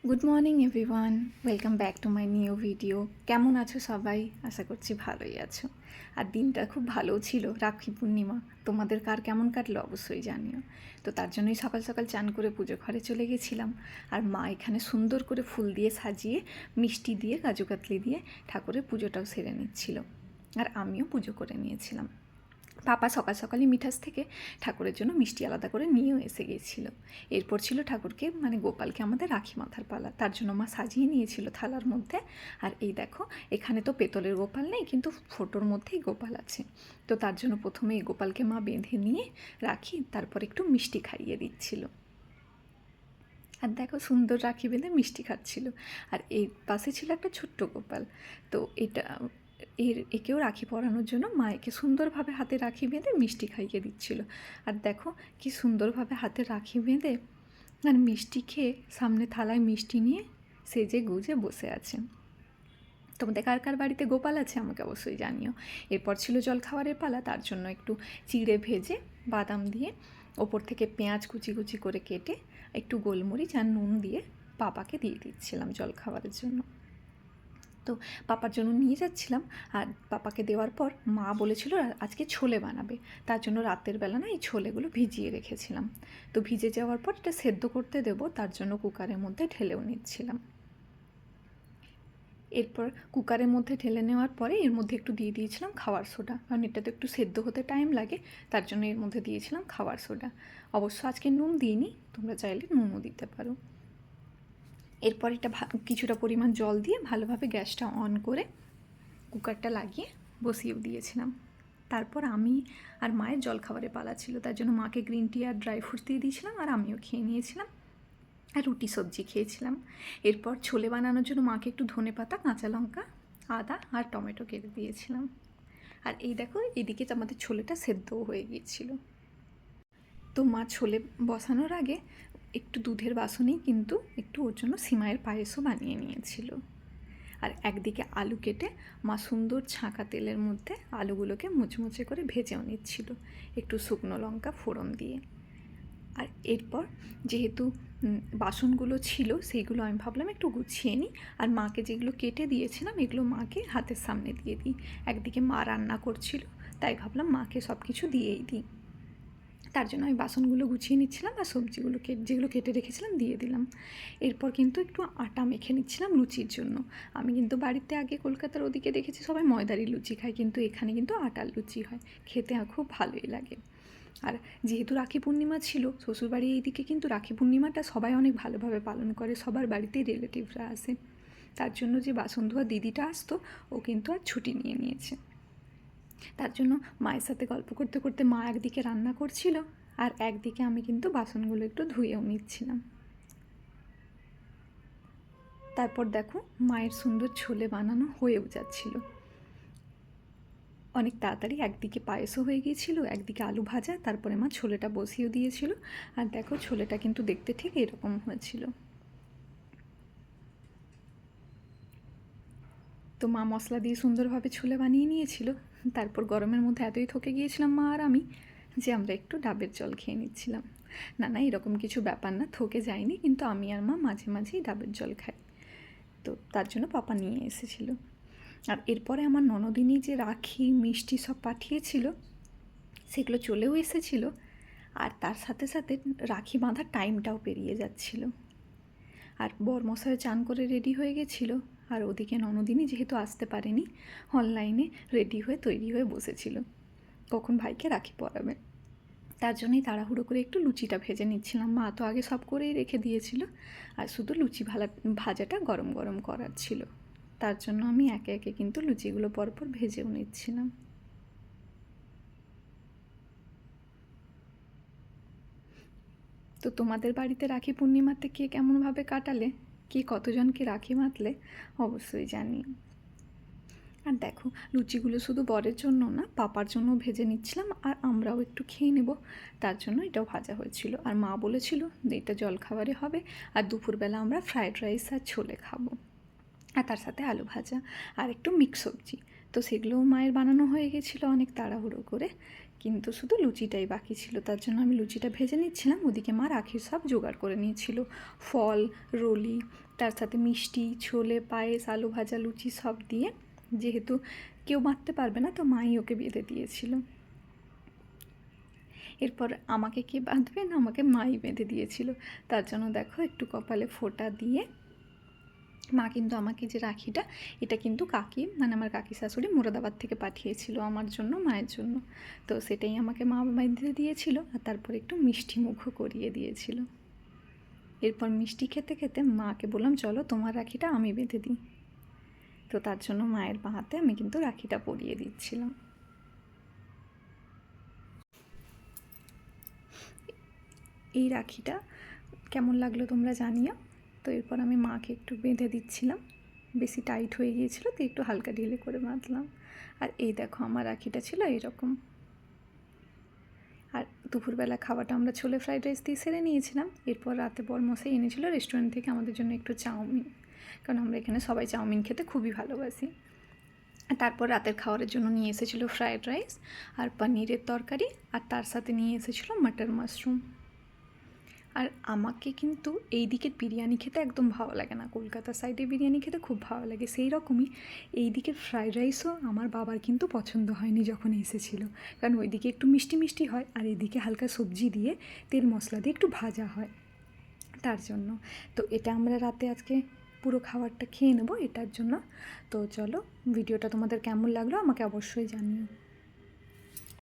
Good morning everyone, welcome back to my new video. কেমন আছো সবাই? আশা করছি ভালোই আছো। আর দিনটা খুব ভালোও ছিল, রাখি পূর্ণিমা। তোমাদের কার কেমন কাটলো অবশ্যই জানিও। তো তার জন্যই সকাল সকাল চান করে পুজো ঘরে চলে গেছিলাম। আর মা এখানে সুন্দর করে ফুল দিয়ে সাজিয়ে, মিষ্টি দিয়ে, কাজু কাতলি দিয়ে ঠাকুরের পুজোটাও সেরে নিচ্ছিল। আর আমিও পুজো করে নিয়েছিলাম। পাপা সকাল সকালই মিঠাস থেকে ঠাকুরের জন্য মিষ্টি আলাদা করে নিয়েও এসে গিয়েছিল। এরপর ছিল ঠাকুরকে গোপালকে আমাদের রাখি মাথার পালা, তার জন্য মা সাজিয়ে নিয়েছিল থালার মধ্যে। আর এই দেখো, এখানে তো পেতলের গোপাল নেই, কিন্তু ফোটোর মধ্যেই গোপাল আছে। তো তার জন্য প্রথমে এই গোপালকে মা বেঁধে নিয়ে রাখি, তারপর একটু মিষ্টি খাইয়ে দিচ্ছিল। আর দেখো, সুন্দর রাখি বেঁধে মিষ্টি খাচ্ছিল। আর এই পাশে ছিল একটা ছোট্ট গোপাল। তো একেও রাখি পরানোর জন্য মা একে সুন্দরভাবে হাতে রাখি বেঁধে মিষ্টি খাইয়ে দিচ্ছিল। আর দেখো কি সুন্দরভাবে হাতে রাখি বেঁধে আর মিষ্টি খেয়ে সামনে থালায় মিষ্টি নিয়ে সেজে গুজে বসে আছে। তোমাদের কার কার বাড়িতে গোপাল আছে আমাকে অবশ্যই জানিও। এরপর ছিল জল খাবারের পালা, তার জন্য একটু চিড়ে ভেজে বাদাম দিয়ে ওপর থেকে পেঁয়াজ কুচি কুচি করে কেটে একটু গোলমরিচ আর নুন দিয়ে পাপাকে দিয়ে দিচ্ছিলাম জল খাবারের জন্য। তো পাপার জন্য নিয়ে যাচ্ছিলাম। আর পাপাকে দেওয়ার পর মা বলেছিল আজকে ছোলে বানাবে, তার জন্য রাতের বেলা না এই ছোলেগুলো ভিজিয়ে রেখেছিলাম। তো ভিজে যাওয়ার পর এটা সেদ্ধ করতে দেবো, তার জন্য কুকারের মধ্যে ঢেলেও নিচ্ছিলাম। এরপর কুকারের মধ্যে ঢেলে নেওয়ার পরে এর মধ্যে একটু দিয়ে দিয়েছিলাম খাবার সোডা, কারণ এটা তো একটু সেদ্ধ হতে টাইম লাগে, তার জন্য এর মধ্যে দিয়েছিলাম খাবার সোডা। অবশ্য আজকে নুন দিইনি, তোমরা চাইলে নুনও দিতে পারো। এরপর এটা কিছুটা পরিমাণ জল দিয়ে ভালোভাবে গ্যাসটা অন করে কুকারটা লাগিয়ে বসিয়েও দিয়েছিলাম। তারপর আমি আর মায়ের জলখাবারে পালা ছিল, তার জন্য মাকে গ্রিন টি আর ড্রাই ফ্রুটস দিয়ে দিয়েছিলাম, আর আমিও খেয়ে নিয়েছিলাম। আর রুটি সবজি খেয়েছিলাম। এরপর ছোলে বানানোর জন্য মাকে একটু ধনেপাতা, কাঁচা লঙ্কা, আদা আর টমেটো কেটে দিয়েছিলাম। আর এই দেখো, এদিকে আমাদের ছোলেটা সেদ্ধও হয়ে গিয়েছিল। তো মা ছোলে বসানোর আগে একটু দুধের বাসনেই কিন্তু একটু ওর জন্য সিমাইয়ের পায়েসও বানিয়ে নিয়েছিল। আর একদিকে আলু কেটে মা সুন্দর ছাঁকা তেলের মধ্যে আলুগুলোকে মুচমুচে করে ভেজেও নিচ্ছিল, একটু শুকনো লঙ্কা ফোড়ন দিয়ে। আর এরপর যেহেতু বাসনগুলো ছিল সেইগুলো আমি ভাবলাম একটু গুছিয়ে নিই, আর মাকে যেগুলো কেটে দিয়েছিলাম এগুলো মাকে হাতের সামনে দিয়ে দিই। একদিকে মা রান্না করছিল, তাই ভাবলাম মাকে সব কিছু দিয়েই দিই। তার জন্য আমি বাসনগুলো গুছিয়ে নিচ্ছিলাম আর সবজিগুলো যেগুলো কেটে রেখেছিলাম দিয়ে দিলাম। এরপর কিন্তু একটু আটা মেখে নিচ্ছিলাম লুচির জন্য। আমি কিন্তু বাড়িতে আগে কলকাতার ওদিকে দেখেছি সবাই ময়দারি লুচি খায়, কিন্তু এখানে কিন্তু আটার লুচি হয়, খেতে খুব ভালোই লাগে। আর যেহেতু রাখি পূর্ণিমা ছিল, শ্বশুরবাড়ি এইদিকে কিন্তু রাখি পূর্ণিমাটা সবাই অনেক ভালোভাবে পালন করে, সবার বাড়িতেই রিলেটিভরা আসে। তার জন্য যে বাসন ধোয়া দিদিটা আসতো, ও কিন্তু আর ছুটি নিয়ে নিয়েছে। তার জন্য মায়ের সাথে গল্প করতে করতে মা একদিকে রান্না করছিল, আর একদিকে আমি কিন্তু বাসনগুলো একটু ধুয়েও নিচ্ছিলাম। তারপর দেখো, মায়ের সুন্দর ছোলে বানানো হয়েও যাচ্ছিল অনেক তাড়াতাড়ি। একদিকে পায়েসও হয়ে গিয়েছিল, একদিকে আলু ভাজা, তারপরে মা ছোলেটা বসিয়েও দিয়েছিল। আর দেখো, ছোলেটা কিন্তু দেখতে ঠিক এরকম হয়েছিল। তো মা মশলা দিয়ে সুন্দরভাবে ছোলে বানিয়ে নিয়েছিল। তারপর গরমের মধ্যে এতই থকে গিয়েছিলাম মা আর আমি, যে আমরা একটু ডাবের জল খেয়ে নিচ্ছিলাম। না না, এরকম কিছু ব্যাপার না, থকে যায়নি, কিন্তু আমি আর মা মাঝে মাঝেই ডাবের জল খাই। তো তার জন্য পাপা নিয়ে এসেছিল। আর এরপরে আমার ননদিনী যে রাখি মিষ্টি সব পাঠিয়েছিল সেগুলো চলেও এসেছিল। আর তার সাথে সাথে রাখি বাঁধার টাইমটাও পেরিয়ে যাচ্ছিল। আর বরমশাই চান করে রেডি হয়ে গেছিলো, আর ওদিকে ননদিনী যেহেতু আসতে পারেনি, অনলাইনে রেডি হয়ে তৈরি হয়ে বসেছিল কখন ভাইকে রাখি পরাবে। তার জন্যই তাড়াহুড়ো করে একটু লুচিটা ভেজে নিচ্ছিলাম। মা তো আগে সব করেই রেখে দিয়েছিল, আর শুধু লুচি ভাজাটা গরম গরম করার ছিল। তার জন্য আমি একে একে কিন্তু লুচিগুলো পরপর ভেজেও নিচ্ছিলাম। তো তোমাদের বাড়িতে রাখি পূর্ণিমাতে কে কেমনভাবে কাটালে, কে কতজনকে রাখি বাঁধলে অবশ্যই জানিও। আর দেখো, লুচিগুলো শুধু বরের জন্য না, পাপার জন্য ভেজে নিচ্ছিলাম, আর আমরাও একটু খেয়ে নেব, তার জন্য এটাও ভাজা হয়েছিল। আর মা বলেছিল যে এটা জলখাবারে হবে, আর দুপুরবেলা আমরা ফ্রায়েড রাইস আর ছোলে খাবো, আর তার সাথে আলু ভাজা আর একটু মিক্স সবজি। তো সেগুলোও মায়ের বানানো হয়ে গেছিলো অনেক তাড়াহুড়ো করে, কিন্তু শুধু লুচিটাই বাকি ছিল, তার জন্য আমি লুচিটা ভেজে নিচ্ছিলাম। ওদিকে মা রাখির সব জোগাড় করে নিয়েছিল, ফল, রোলি, তার সাথে মিষ্টি, ছোলে, পায়েস, আলু ভাজা, লুচি সব দিয়ে। যেহেতু কেউ বাঁধতে পারবে না, তো মাই ওকে বেঁধে দিয়েছিল। এরপর আমাকে কে বাঁধবে না, আমাকে মাই বেঁধে দিয়েছিল। তার জন্য দেখো একটু কপালে ফোঁটা দিয়ে মা কিন্তু আমাকে যে রাখিটা, এটা কিন্তু কাকি মানে আমার কাকি শাশুড়ি মুরাদাবাদ থেকে পাঠিয়েছিল আমার জন্য, মায়ের জন্য। তো সেটাই আমাকে মা বেঁধে দিয়েছিল, আর তারপর একটু মিষ্টি মুখও করিয়ে দিয়েছিল। এরপর মিষ্টি খেতে খেতে মাকে বললাম, চলো তোমার রাখিটা আমি বেঁধে দিই। তো তার জন্য মায়ের বাঁ হাতে আমি কিন্তু রাখিটা পরিয়ে দিচ্ছিলাম। এই রাখিটা কেমন লাগলো তোমরা জানিও। তো এরপর আমি মাকে একটু বেঁধে দিচ্ছিলাম, বেশি টাইট হয়ে গিয়েছিলো, তো একটু হালকা ঢিলে করে বাঁধলাম। আর এই দেখো আমার রাখিটা ছিল এইরকম। আর দুপুরবেলা খাওয়াটা আমরা ছোলে ফ্রাইড রাইস দিয়ে সেরে নিয়েছিলাম। এরপর রাতে বরমশাই এনেছিল রেস্টুরেন্ট থেকে আমাদের জন্য একটু চাউমিন, কারণ আমরা এখানে সবাই চাউমিন খেতে খুবই ভালোবাসি। আর তারপর রাতের খাবারের জন্য নিয়ে এসেছিলো ফ্রাইড রাইস আর পনিরের তরকারি, আর তার সাথে নিয়ে এসেছিলো মাটন মাশরুম। আর আমাকে কিন্তু এই দিকের বিরিয়ানি খেতে একদম ভালো লাগে না, কলকাতার সাইডে বিরিয়ানি খেতে খুব ভালো লাগে। সেই রকমই এই দিকের ফ্রাইড রাইসও আমার বাবার কিন্তু পছন্দ হয়নি যখন এসেছিলো, কারণ ওইদিকে একটু মিষ্টি মিষ্টি হয়, আর এদিকে হালকা সবজি দিয়ে তেল মশলা দিয়ে একটু ভাজা হয়, তার জন্য। তো এটা আমরা রাতে আজকে পুরো খাবারটা খেয়ে নেবো এটার জন্য। তো চলো, ভিডিওটা তোমাদের কেমন লাগলো আমাকে অবশ্যই জানিও।